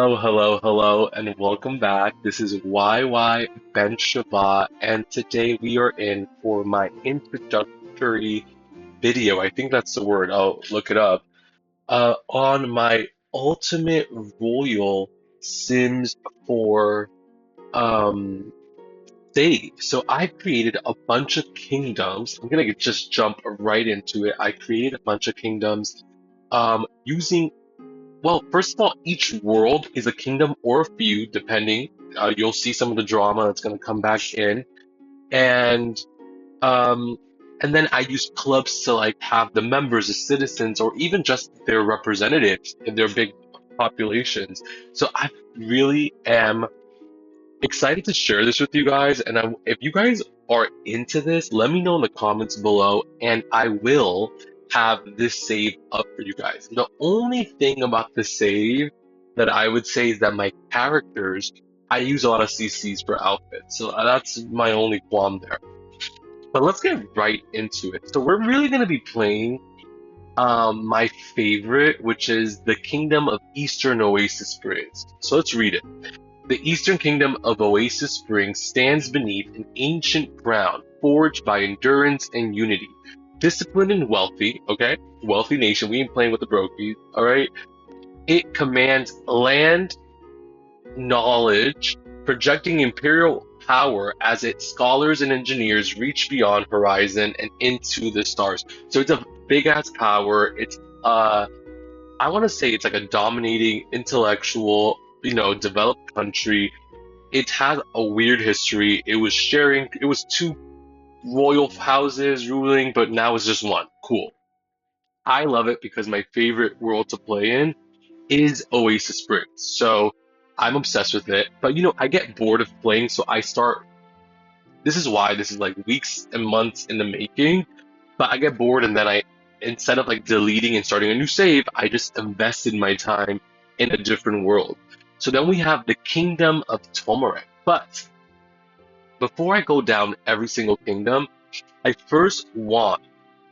Oh, hello, hello, and welcome back. This is YY Ben Shabbat, and today we are in for my introductory video. I think that's the word. I'll look it up. On my Ultimate Royal Sims 4 um save. So I created a bunch of kingdoms. I'm gonna just jump right into it. I created a bunch of kingdoms using first of all, each world is a kingdom or a feud, depending. You'll see some of the drama that's going to come back in, and um, and then I use clubs to like have the members, the citizens, or even just their representatives in their big populations. So I really am excited to share this with you guys, and if you guys are into this, let me know in the comments below, and I will have this save up for you guys. The only thing about the save that I would say is that my characters, I use a lot of CCs for outfits, so that's my only qualm there. But let's get right into it. So we're really going to be playing my favorite, which is the Kingdom of Eastern Oasis Springs. So let's read it. The Eastern Kingdom of Oasis Springs stands beneath an ancient crown forged by endurance and unity. Disciplined and wealthy, okay? Wealthy nation. We ain't playing with the brokies, alright? It commands land knowledge, projecting imperial power as its scholars and engineers reach beyond horizon and into the stars. So it's a big ass power. It's I want to say it's like a dominating intellectual, developed country. It has a weird history. It was two royal houses ruling, but now it's just one. Cool. I love it because my favorite world to play in is Oasis Springs. So I'm obsessed with it. But I get bored of playing, so I start. This is why this is like weeks and months in the making. But I get bored, and then instead of like deleting and starting a new save, I just invested my time in a different world. So then we have the Kingdom of Tomarek. But before I go down every single kingdom, I first want.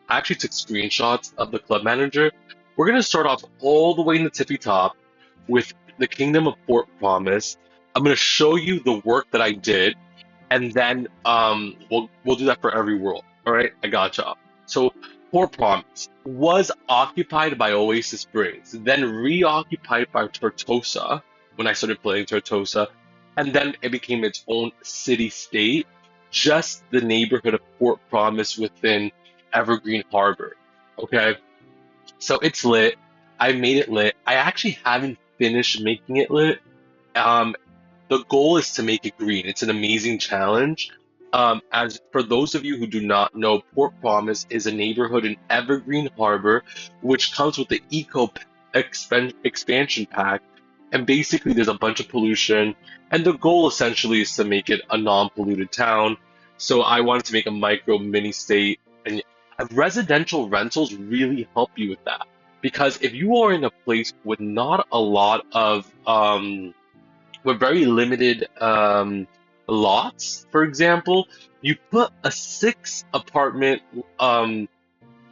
I actually took screenshots of the club manager. We're gonna start off all the way in the tippy top with the Kingdom of Port Promise. I'm gonna show you the work that I did, and then we'll do that for every world. All right, I gotcha. So Port Promise was occupied by Oasis Springs, then reoccupied by Tortosa when I started playing Tortosa, and then it became its own city state, just the neighborhood of Port Promise within Evergreen Harbor. Okay, so it's lit. I made it lit. I actually haven't finished making it lit. Um, the goal is to make it green. It's an amazing challenge. As for those of you who do not know, Port Promise is a neighborhood in Evergreen Harbor, which comes with the expansion pack. And basically, there's a bunch of pollution, and the goal essentially is to make it a non-polluted town. So I wanted to make a micro mini state, and residential rentals really help you with that. Because if you are in a place with not a lot of with very limited lots, for example, you put a six apartment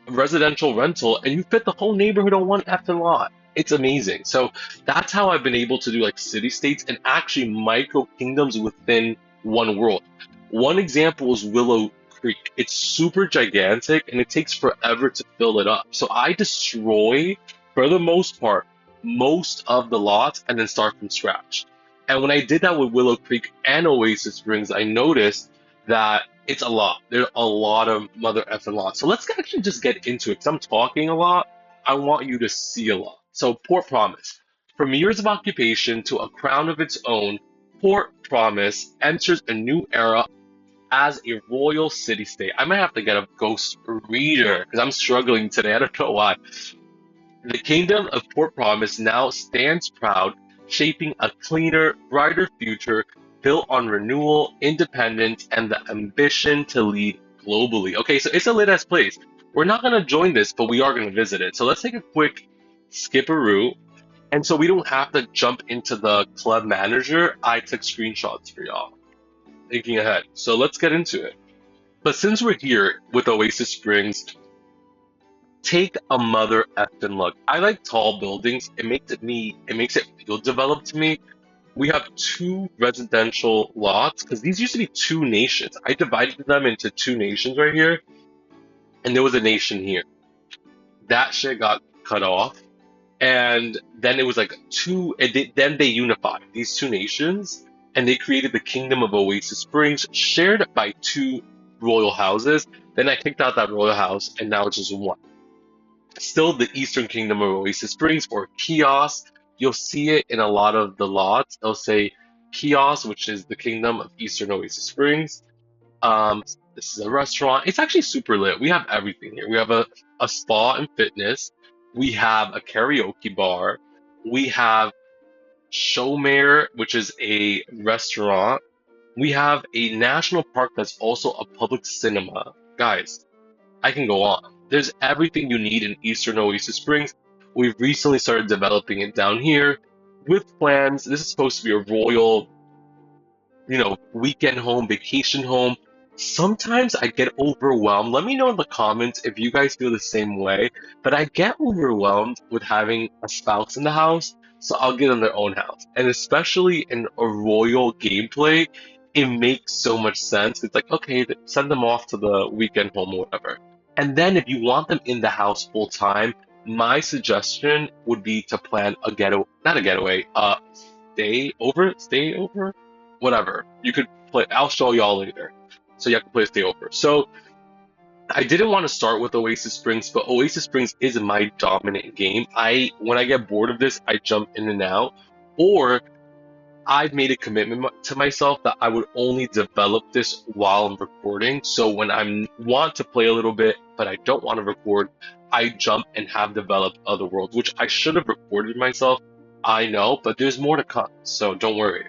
residential rental and you fit the whole neighborhood on one effing lot. It's amazing. So that's how I've been able to do like city states and actually micro kingdoms within one world. One example is Willow Creek. It's super gigantic and it takes forever to fill it up. So I destroy, for the most part, most of the lots and then start from scratch. And when I did that with Willow Creek and Oasis Springs, I noticed that it's a lot. There's a lot of mother effing lots. So let's actually just get into it. Because I'm talking a lot. I want you to see a lot. So Port Promise. From years of occupation to a crown of its own, Port Promise enters a new era as a royal city-state. I might have to get a ghost reader because I'm struggling today. I don't know why. The Kingdom of Port Promise now stands proud, shaping a cleaner, brighter future built on renewal, independence, and the ambition to lead globally. Okay, so it's a lit ass place. We're not going to join this, but we are going to visit it. So let's take a quick skipperoo. And so we don't have to jump into the club manager, I took screenshots for y'all, thinking ahead. So let's get into it. But since we're here with Oasis Springs, take a mother effing look. I like tall buildings. It makes it feel developed to me. We have two residential lots because these used to be two nations. I divided them into two nations right here, and there was a nation here. That shit got cut off, and then it was like two. Then they unified these two nations, and they created the Kingdom of Oasis Springs, shared by two royal houses. Then I kicked out that royal house, and now it's just one. Still the Eastern Kingdom of Oasis Springs or Kiosk. You'll see it in a lot of the lots. They'll say Kiosk, which is the Kingdom of Eastern Oasis Springs. This is a restaurant. It's actually super lit. We have everything here. We have a spa and fitness. We have a karaoke bar. We have Showmare, which is a restaurant. We have a national park that's also a public cinema. Guys, I can go on. There's everything you need in Eastern Oasis Springs. We've recently started developing it down here with plans. This is supposed to be a royal, weekend home, vacation home. Sometimes I get overwhelmed. Let me know in the comments if you guys feel the same way. But I get overwhelmed with having a spouse in the house, so I'll get them their own house. And especially in a royal gameplay, it makes so much sense. It's like, okay, send them off to the weekend home or whatever. And then if you want them in the house full time, my suggestion would be to plan a getaway, not a getaway, stay over, whatever. You could play. I'll show y'all later. So you have to play stay over. So I didn't want to start with Oasis Springs, but Oasis Springs is my dominant game. When I get bored of this, I jump in and out, or I've made a commitment to myself that I would only develop this while I'm recording. So when I want to play a little bit, but I don't want to record, I jump and have developed other worlds, which I should have recorded myself. I know, but there's more to come, so don't worry.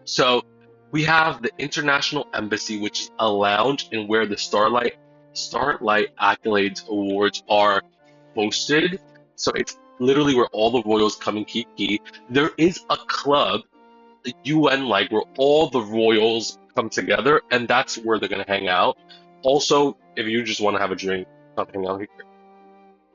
So we have the International Embassy, which is a lounge and where the Starlight Accolades Awards are hosted. So it's literally where all the royals come and kiki. There is a club, the UN, like where all the royals come together, and that's where they're gonna hang out. Also, if you just want to have a drink, come hang out here.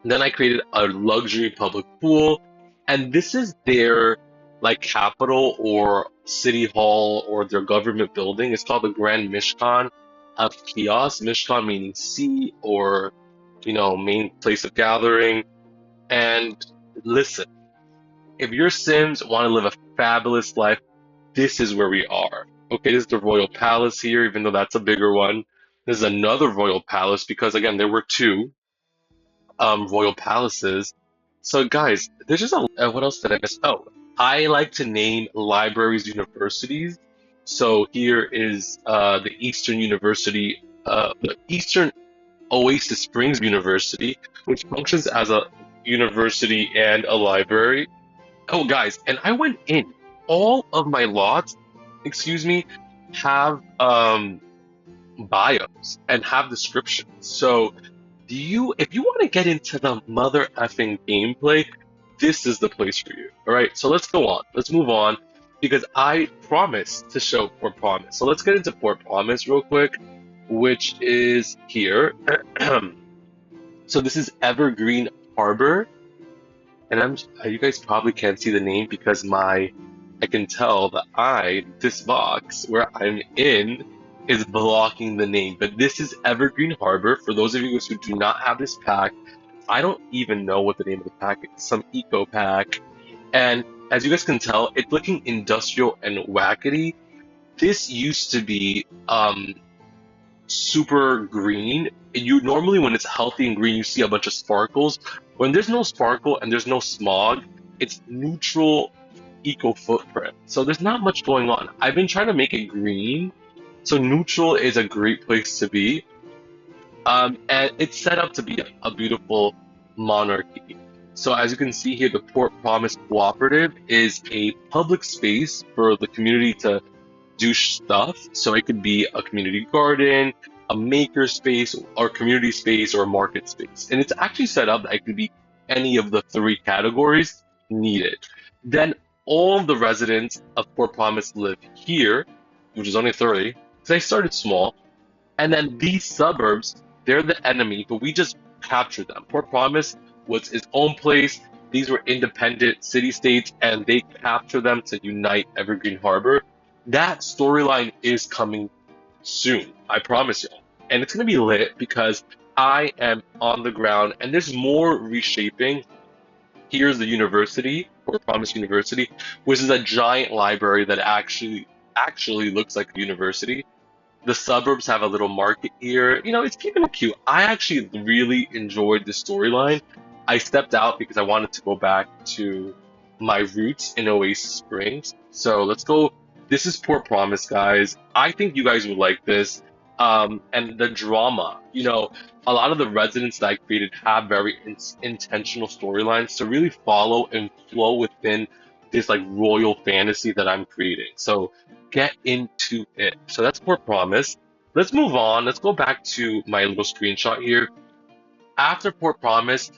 Then I created a luxury public pool, and this is their like capital or city hall or their government building. It's called the Grand Mishkan of Kiosk. Mishkan meaning sea or main place of gathering. And listen, if your Sims want to live a fabulous life, this is where we are. Okay, this is the Royal Palace here, even though that's a bigger one. This is another Royal Palace because again, there were two royal palaces. So guys, there's just what else did I miss? Oh, I like to name libraries universities. So here is the Eastern University, the Eastern Oasis Springs University, which functions as a university and a library. Oh guys, and I went in. All of my lots, excuse me, have bios and have descriptions. So if you want to get into the mother effing gameplay, this is the place for you. All right, so let's go on. Let's move on because I promised to show Port Promise. So let's get into Port Promise real quick, which is here. So this is Evergreen Harbor, and you guys probably can't see the name because I can tell that this box where I'm in is blocking the name, but this is Evergreen Harbor. For those of you guys who do not have this pack, I don't even know what the name of the pack is. Some eco pack, and as you guys can tell, it's looking industrial and wackety. This used to be super green. You normally, when it's healthy and green, you see a bunch of sparkles. When there's no sparkle and there's no smog, it's neutral eco footprint. So there's not much going on. I've been trying to make it green. So neutral is a great place to be. And it's set up to be a beautiful monarchy. So as you can see here, the Port Promise Cooperative is a public space for the community to do stuff. So it could be a community garden, a maker space, or community space, or a market space. And it's actually set up that it could be any of the three categories needed. Then all of the residents of Port Promise live here, which is only 30, because I started small. And then these suburbs, they're the enemy, but we just captured them. Port Promise was its own place. These were independent city-states, and they captured them to unite Evergreen Harbor. That storyline is coming soon, I promise you. And it's gonna be lit because I am on the ground, and there's more reshaping. Here's the university, Fort Promise University, which is a giant library that actually looks like a university. The suburbs have a little market here. You know, it's keeping it cute. I actually really enjoyed the storyline. I stepped out because I wanted to go back to my roots in Oasis Springs. So let's go. This is Port Promise, guys. I think you guys would like this. And the drama, a lot of the residents that I created have very intentional storylines to really follow and flow within this like royal fantasy that I'm creating. So get into it. So that's Port Promise. Let's move on. Let's go back to my little screenshot here. After Port Promise,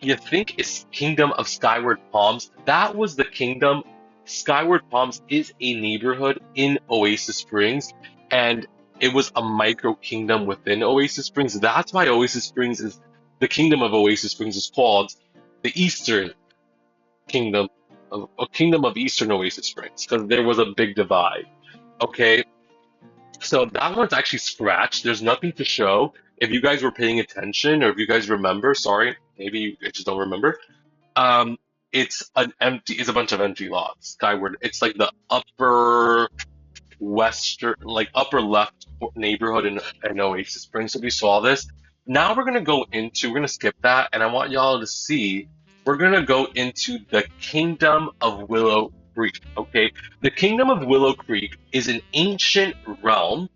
you think it's Kingdom of Skyward Palms. That was the kingdom. Skyward Palms is a neighborhood in Oasis Springs, and it was a micro kingdom within Oasis Springs. That's why Oasis Springs is the kingdom of Oasis Springs is called the Eastern Kingdom of a Kingdom of Eastern Oasis Springs because there was a big divide. Okay, so that one's actually scratched. There's nothing to show. If you guys were paying attention or if you guys remember, sorry, maybe you just don't remember. Um, it's a bunch of empty lots. Skyward, it's like the upper western, like upper left neighborhood in Oasis Springs. So we saw this. Now we're gonna skip that, and I want y'all to see. We're gonna go into the Kingdom of Willow Creek. Okay, the Kingdom of Willow Creek is an ancient realm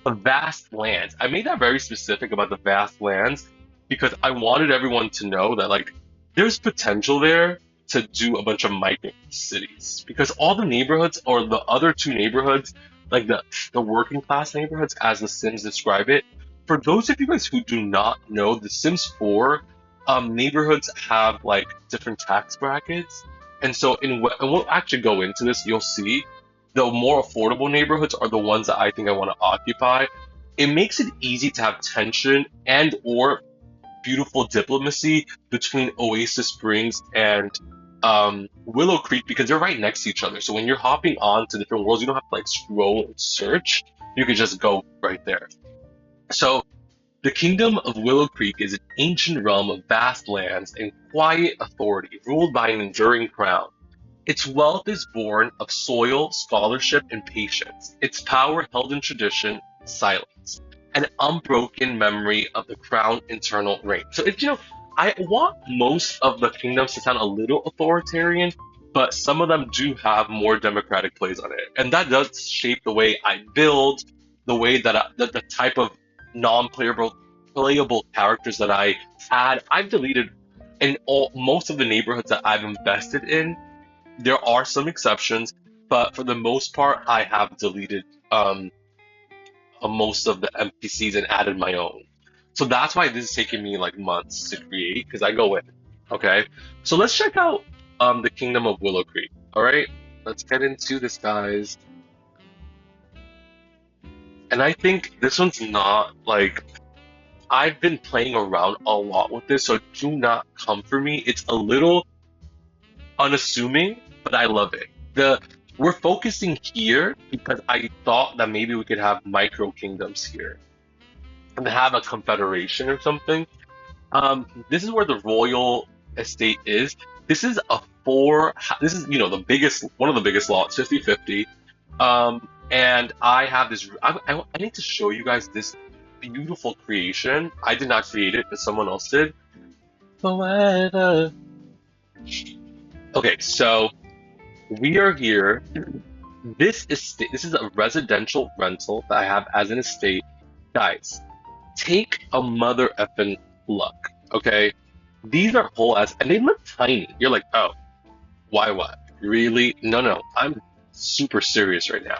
of vast lands. I made that very specific about the vast lands because I wanted everyone to know that like there's potential there to do a bunch of micro cities because all the neighborhoods or the other two neighborhoods, like the working class neighborhoods as the Sims describe it. For those of you guys who do not know, the Sims 4 neighborhoods have like different tax brackets, and so and we'll actually go into this. You'll see the more affordable neighborhoods are the ones that I think I want to occupy. It makes it easy to have tension and or beautiful diplomacy between Oasis Springs and Willow Creek because they're right next to each other. So when you're hopping on to different worlds, you don't have to like scroll and search. You can just go right there. So the Kingdom of Willow Creek is an ancient realm of vast lands and quiet authority ruled by an enduring crown. Its wealth is born of soil, scholarship, and patience. Its power held in tradition, silence, an unbroken memory of the crown internal reign. So I want most of the kingdoms to sound a little authoritarian, but some of them do have more democratic plays on it, and that does shape the way I build, the way that the type of non-playable playable characters that I add. I've deleted in most of the neighborhoods that I've invested in. There are some exceptions, but for the most part, I have deleted most of the NPCs and added my own. So that's why this is taking me like months to create because I go in. Okay, so let's check out the Kingdom of Willow Creek. All right, let's get into this, guys. And I think this one's not like I've been playing around a lot with this, so do not come for me. It's a little unassuming, but I love it. We're focusing here because I thought that maybe we could have micro kingdoms here and have a confederation or something. This is where the royal estate is. This is this is the biggest one of the biggest lots, 50/50. And I have this. I need to show you guys this beautiful creation. I did not create it, but someone else did. Forever. Okay, so we are here. This is a residential rental that I have as an estate. Guys, take a mother effing look. Okay, these are whole as, and they look tiny. You're like, oh, why what? Really? No. I'm super serious right now.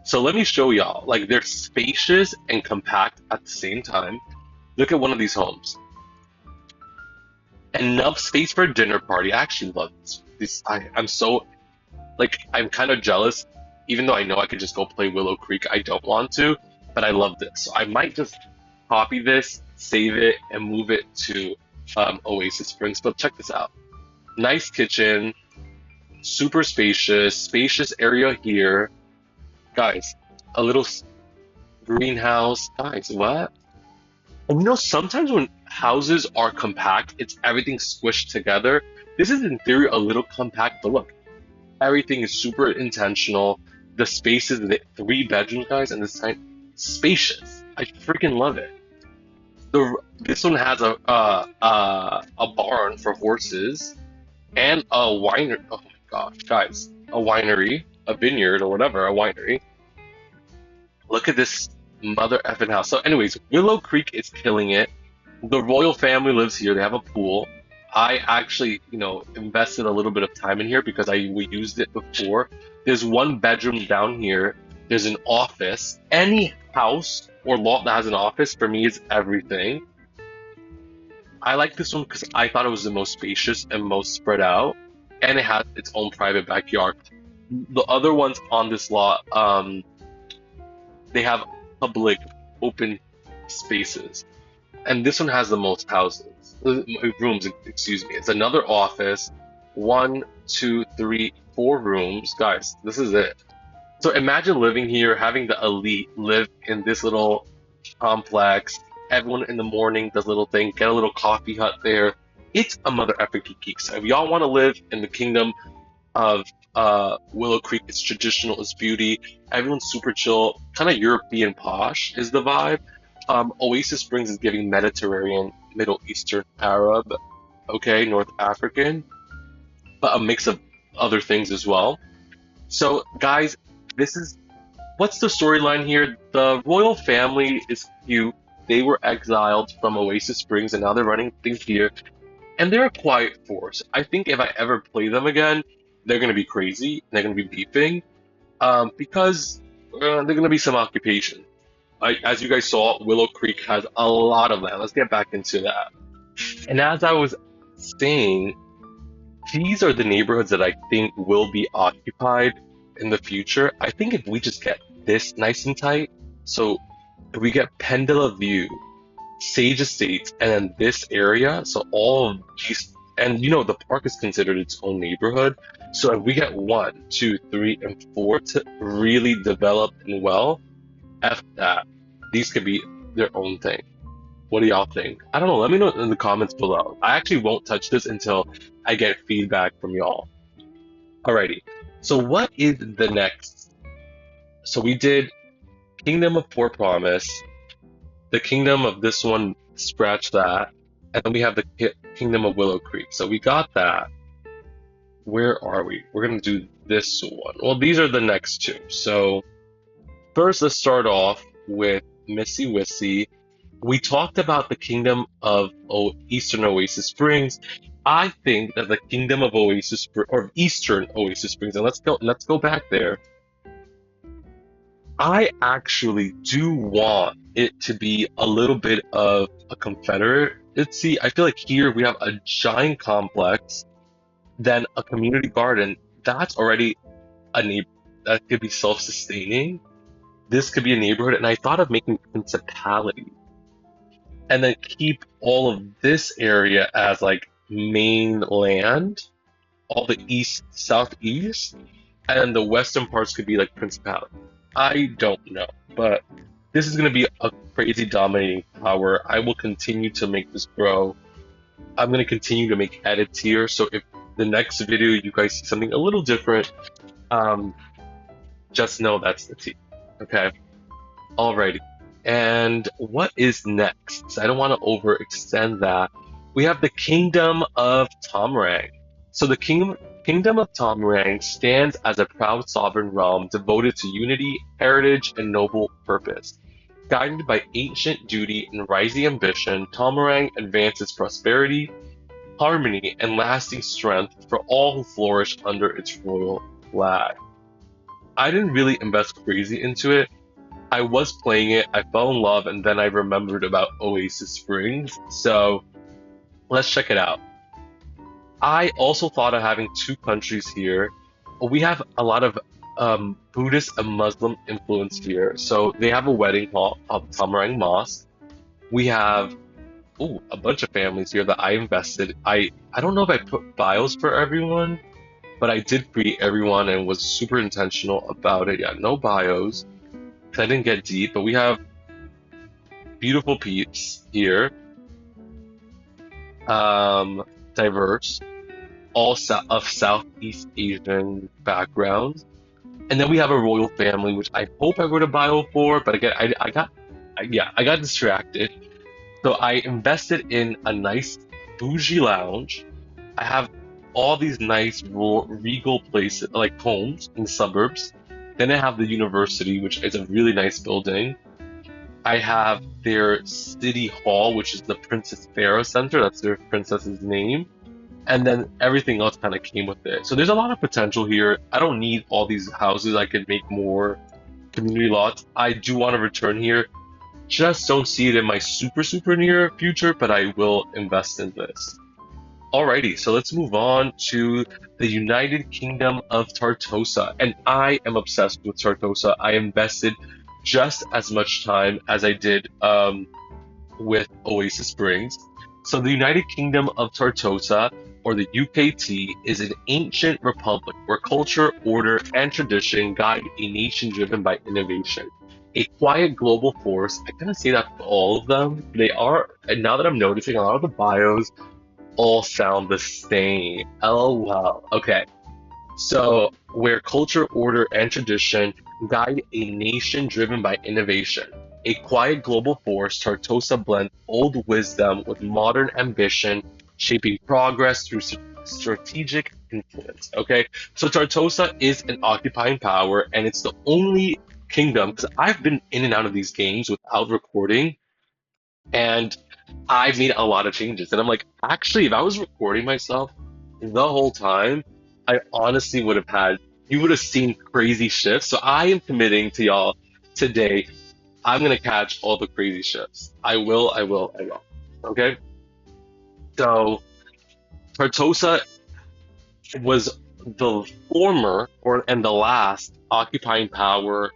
So let me show y'all. Like they're spacious and compact at the same time. Look at one of these homes. Enough space for a dinner party. I actually love this. I'm so like I'm kind of jealous, even though I know I could just go play Willow Creek. I don't want to, but I love this. So I might just copy this, save it, and move it to Oasis Springs. But check this out. Nice kitchen, super spacious area here. Guys, a little greenhouse. Guys, what? And sometimes when houses are compact, it's everything squished together. This is in theory a little compact, but look, everything is super intentional. The space is the 3 bedrooms, guys, and this time spacious. I freaking love it. This one has a barn for horses and a winery. Oh my gosh, guys, a winery, a vineyard or whatever, a winery. Look at this mother effing house. So, anyways, Willow Creek is killing it. The royal family lives here. They have a pool. I actually, invested a little bit of time in here because we used it before. There's 1 bedroom down here. There's an office. Any house or lot that has an office for me is everything. I like this one because I thought it was the most spacious and most spread out, and it has its own private backyard. The other ones on this lot, they have public open spaces, and this one has the most rooms. Excuse me. It's another office. 1, 2, 3, 4 rooms, guys. This is it. So imagine living here, having the elite live in this little complex. Everyone in the morning does little thing, get a little coffee hut there. It's a mother effing geek. So if y'all want to live in the kingdom of Willow Creek, it's traditional, it's beauty. Everyone's super chill, kind of European posh is the vibe. Oasis Springs is giving Mediterranean, Middle Eastern, Arab, okay, North African, but a mix of other things as well. So guys, what's the storyline here? The royal family is cute. They were exiled from Oasis Springs and now they're running things here. And they're a quiet force. I think if I ever play them again, they're going to be crazy. They're going to be beefing because they're going to be some occupation. As you guys saw, Willow Creek has a lot of land. Let's get back into that. And as I was saying, these are the neighborhoods that I think will be occupied in the future. I think if we just get this nice and tight, so if we get Pen de la View, Sage Estates, and then this area, so all of these, and the park is considered its own neighborhood. So if we get 1, 2, 3, and 4 to really develop and well, F that. These could be their own thing. What do y'all think? I don't know. Let me know in the comments below. I actually won't touch this until I get feedback from y'all. Alrighty. So what is the next? So we did Kingdom of Poor Promise, the Kingdom of this one, scratch that, and then we have the Kingdom of Willow Creek. So we got that. Where are we? We're gonna do this one. Well, these are the next 2. So first, let's start off with Missy Wissy. We talked about the Kingdom of Eastern Oasis Springs. I think that the Kingdom of Eastern Oasis Springs, and let's go back there. I actually do want it to be a little bit of a Confederacy. I feel like here we have a giant complex, then a community garden. That's already a neighborhood that could be self-sustaining. This could be a neighborhood, and I thought of making principality, and then keep all of this area as like mainland, all the east, southeast, and the western parts could be like principality. I don't know, but this is going to be a crazy dominating power. I will continue to make this grow. I'm going to continue to make edits here, so if the next video you guys see something a little different, just know that's the tea. Okay? Alrighty. And what is next? I don't want to overextend that. We have the Kingdom of Tomrang. So the Kingdom of Tomrang stands as a proud sovereign realm devoted to unity, heritage, and noble purpose. Guided by ancient duty and rising ambition, Tomrang advances prosperity, harmony, and lasting strength for all who flourish under its royal flag. I didn't really invest crazy into it. I was playing it, I fell in love, and then I remembered about Oasis Springs, so let's check it out. I also thought of having 2 countries here. We have a lot of Buddhist and Muslim influence here. So they have a wedding hall called Tomrang Mosque. We have a bunch of families here that I invested. I don't know if I put bios for everyone, but I did create everyone and was super intentional about it. Yeah, no bios. 'Cause I didn't get deep, but we have beautiful peeps here, um, diverse, all of Southeast Asian backgrounds. And then we have a royal family, which I hope I wrote a bio for, but again, I got distracted. So I invested in a nice bougie lounge. I have all these nice regal places, like homes in the suburbs. Then I have the university, which is a really nice building. I have their city hall, which is the Princess Pharaoh Center. That's their princess's name. And then everything else kind of came with it. So there's a lot of potential here. I don't need all these houses. I could make more community lots. I do want to return here. Just don't see it in my super near future, but I will invest in this. Alrighty, so let's move on to the United Kingdom of Tartosa. And I am obsessed with Tartosa. I invested just as much time as I did with Oasis Springs. So the United Kingdom of Tartosa, or the UKT, is an ancient republic where culture, order, and tradition guide a nation driven by innovation. A quiet global force. I kind of say that for all of them. They are, and now that I'm noticing, a lot of the bios all sound the same. LOL. Okay. So, where culture, order, and tradition guide a nation driven by innovation. A quiet global force, Tartosa blends old wisdom with modern ambition, shaping progress through strategic influence. Okay, so Tartosa is an occupying power, and it's the only kingdom, because I've been in and out of these games without recording, and I've made a lot of changes. And I'm like, actually, if I was recording myself the whole time, I honestly would have you would have seen crazy shifts. So I am committing to y'all today. I'm gonna catch all the crazy shifts. I will. Okay? So Tartosa was the former and the last occupying power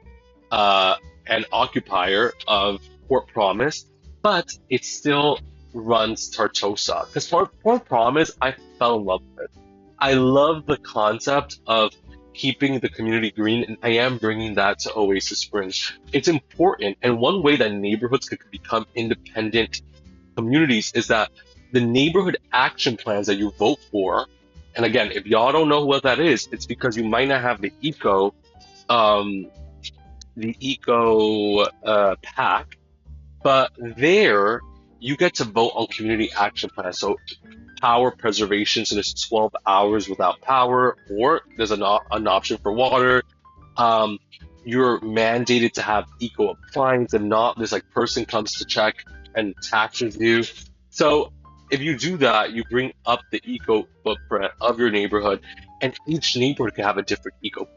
uh, and occupier of Port Promise, but it still runs Tartosa. Because Port Promise, I fell in love with. I love the concept of keeping the community green, and I am bringing that to Oasis Springs. It's important, and one way that neighborhoods could become independent communities is that the neighborhood action plans that you vote for, and again, if y'all don't know what that is, it's because you might not have um, the eco pack, but there you get to vote on community action plans. So power preservation, so there's 12 hours without power, or there's an option for water. Um, you're mandated to have eco appliance and not this like person comes to check and taxes you. So if you do that, you bring up the eco footprint of your neighborhood, and each neighborhood can have a different eco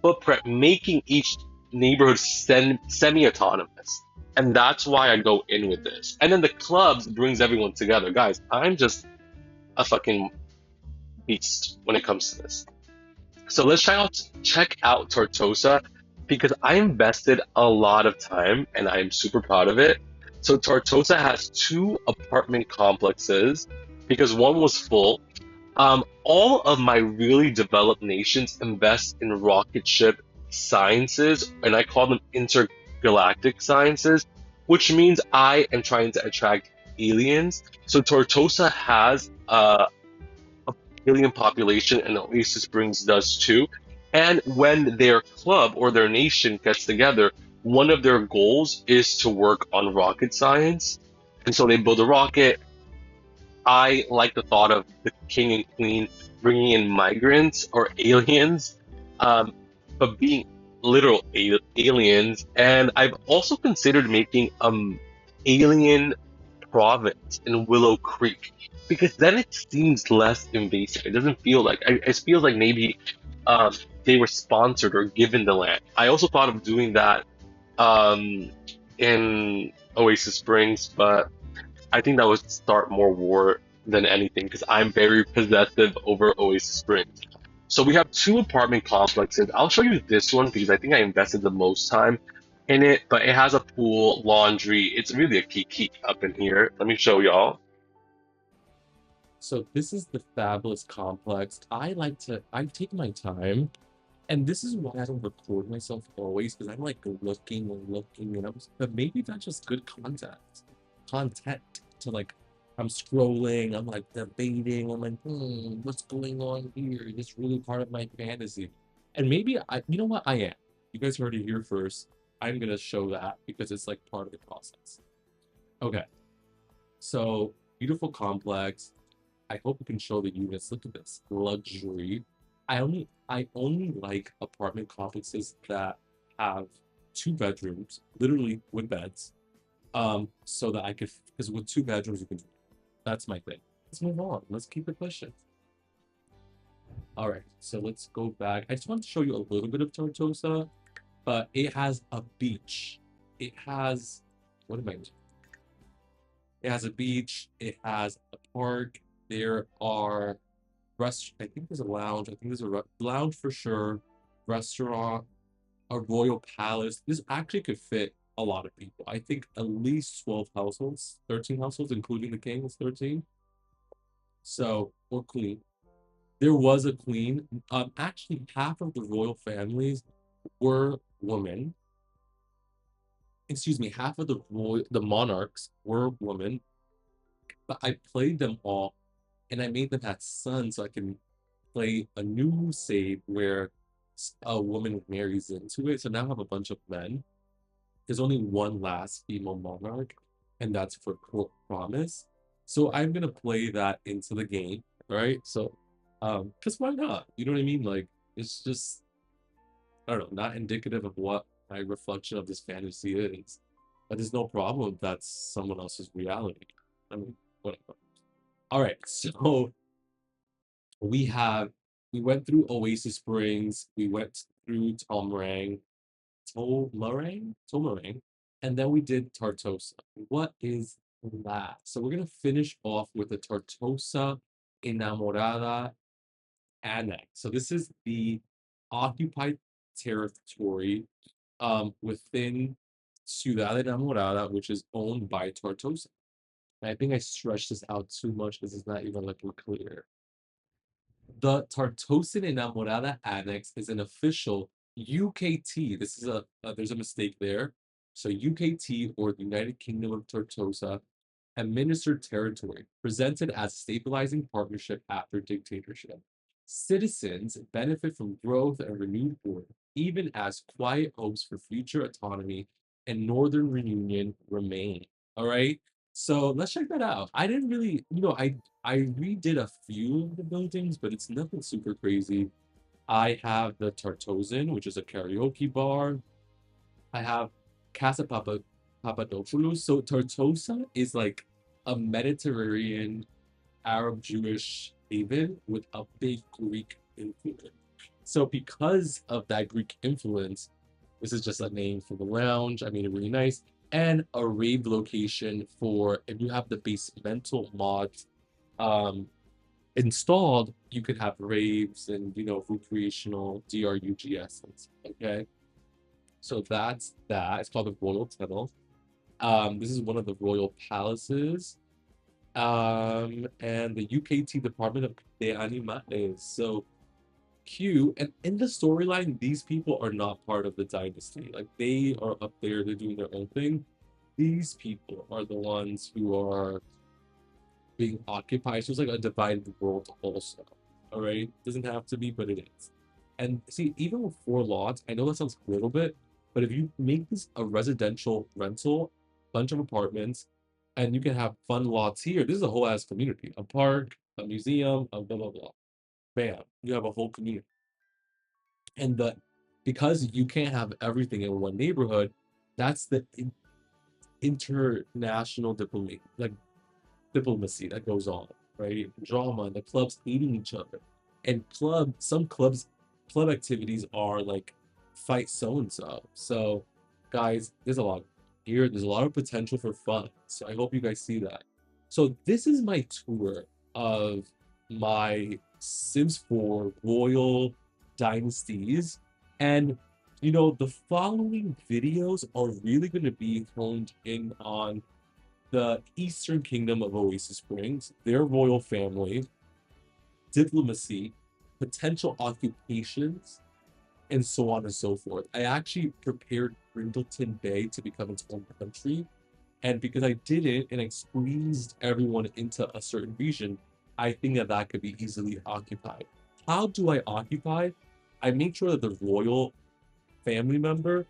footprint, making each neighborhood semi-autonomous. And that's why I go in with this. And then the clubs brings everyone together. Guys, I'm just a fucking beast when it comes to this. So let's check out Tortosa, because I invested a lot of time and I'm super proud of it. So Tortosa has two apartment complexes because one was full. All of my really developed nations invest in rocket ship sciences, and I call them intergalactic sciences, which means I am trying to attract aliens. So Tortosa has a alien population, and Oasis Springs does too. And when their club or their nation gets together, one of their goals is to work on rocket science. And so they build a rocket. I like the thought of the king and queen bringing in migrants or aliens, um, but being literal aliens. And I've also considered making alien province in Willow Creek, because then it seems less invasive. It doesn't feel like it feels like maybe um, they were sponsored or given the land. I also thought of doing that um, in Oasis Springs, but I think that would start more war than anything because I'm very possessive over Oasis Springs. So we have two apartment complexes. I'll show you this one because I think I invested the most time. in it, but it has a pool, laundry. It's really a kiki up in here. Let me show y'all. So this is the fabulous complex. I take my time, and this is why I don't record myself always, because I'm like looking and looking, and but maybe that's just good content to like, I'm scrolling, I'm like debating, I'm like, what's going on here? Is this really part of my fantasy? And maybe you know what, I am. You guys heard it here first. I'm gonna show that because it's like part of the process. Okay, so beautiful complex. I hope you can show the units. Look at this luxury. I only like apartment complexes that have two bedrooms, literally with beds. So that I could, because with two bedrooms you can. That's my thing. Let's move on. Let's keep it pushing. All right, so let's go back. I just want to show you a little bit of Tortosa, but it has a beach. It has what am I? It has a beach. It has a park. There are I think there's a lounge. I think there's a lounge for sure. Restaurant, a royal palace. This actually could fit a lot of people. I think at least 12 households, 13 households, including the king is 13. So, or queen. There was a queen. Actually, half of the royal families were women. Excuse me, half of the monarchs were women, but I played them all and I made them have sons so I can play a new save where a woman marries into it. So now I have a bunch of men. There's only one last female monarch, and that's for Court Promise. So I'm gonna play that into the game, right? So, because why not? You know what I mean? Like, it's just I don't know, not indicative of what my reflection of this fantasy is. But there's no problem if that's someone else's reality. I mean, whatever. All right, so we have we went through Oasis Springs, we went through Tomarang, and then we did Tartosa. What is that? So we're gonna finish off with the Tartosa Enamorada Annex. So this is the occupied territory within Ciudad Enamorada, which is owned by Tortosa. And I think I stretched this out too much because it's not even looking clear. The Tartosan Enamorada Annex is an official UKT. This is there's a mistake there. So UKT, or the United Kingdom of Tortosa, administered territory, presented as a stabilizing partnership after dictatorship. Citizens benefit from growth and renewed order, even as quiet hopes for future autonomy and northern reunion remain. All right. So let's check that out. I didn't really, I redid a few of the buildings, but it's nothing super crazy. I have the Tartozin, which is a karaoke bar. I have Casa Papadopoulos. So Tartosa is like a Mediterranean Arab Jewish haven with a big Greek influence. So because of that Greek influence, this is just a name for the lounge. I made it really nice. And a rave location for if you have the basemental mods um, installed, you could have raves and recreational DRUGS. Okay. So that's that. It's called the Royal Tunnel. This is one of the royal palaces. And the UKT Department of de Animales. So Q, and in the storyline, these people are not part of the dynasty. Like they are up there, they're doing their own thing. These people are the ones who are being occupied. So it's like a divided world also. All right. Doesn't have to be, but it is. And see, even with 4 lots, I know that sounds a little bit, but if you make this a residential rental, bunch of apartments, and you can have fun lots here, this is a whole ass community. A park, a museum, a blah blah blah. Bam. You have a whole community. And because you can't have everything in one neighborhood, that's the international diplomacy that goes on, right? Drama and the clubs hating each other. And some club activities are like fight so and so. So guys, there's a lot here. There's a lot of potential for fun. So I hope you guys see that. So this is my tour of my Sims 4 Royal Dynasties. And The following videos are really going to be honed in on the Eastern Kingdom of Oasis Springs, their royal family, diplomacy, potential occupations, and so on and so forth. I actually prepared Brindleton Bay to become its own country. And because I did it and I squeezed everyone into a certain region, I think that that could be easily occupied. How do I occupy? I make sure that the royal family member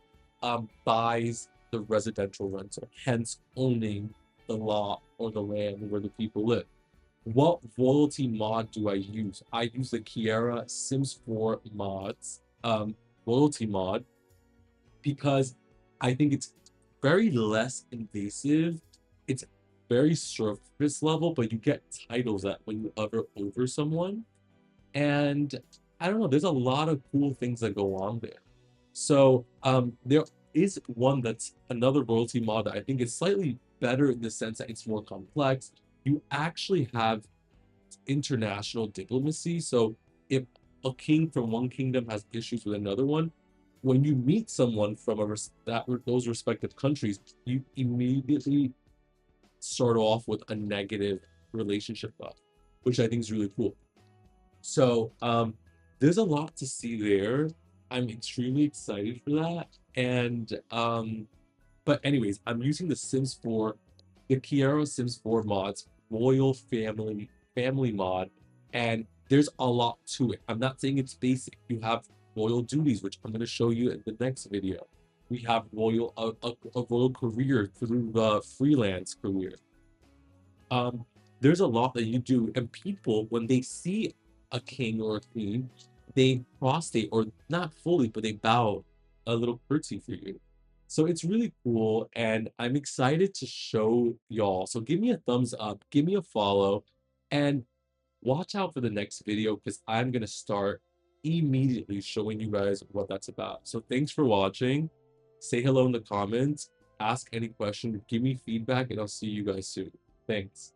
buys the residential rental, hence owning the lot or the land where the people live. What royalty mod do I use? I use the Kiera Sims 4 mods royalty mod because I think it's very less invasive. It's very surface level, but you get titles that when you hover over someone. And I don't know, there's a lot of cool things that go on there. So there is one that's another royalty mod that I think is slightly better in the sense that it's more complex. You actually have international diplomacy. So if a king from one kingdom has issues with another one, when you meet someone from those respective countries, you immediately start off with a negative relationship buff, which I think is really cool. So there's a lot to see there. I'm extremely excited for that. And but anyways, I'm using the Sims 4, the Kiero Sims 4 mods, Royal Family mod, and there's a lot to it. I'm not saying it's basic. You have royal duties, which I'm going to show you in the next video. We have a royal career through the freelance career. Um, there's a lot that you do, and people when they see a king or a queen, they prostate or not fully, but they bow a little curtsy for you. So it's really cool, and I'm excited to show y'all. So give me a thumbs up, give me a follow, and watch out for the next video because I'm gonna start immediately showing you guys what that's about. So thanks for watching. Say hello in the comments, ask any question, give me feedback, and I'll see you guys soon. Thanks.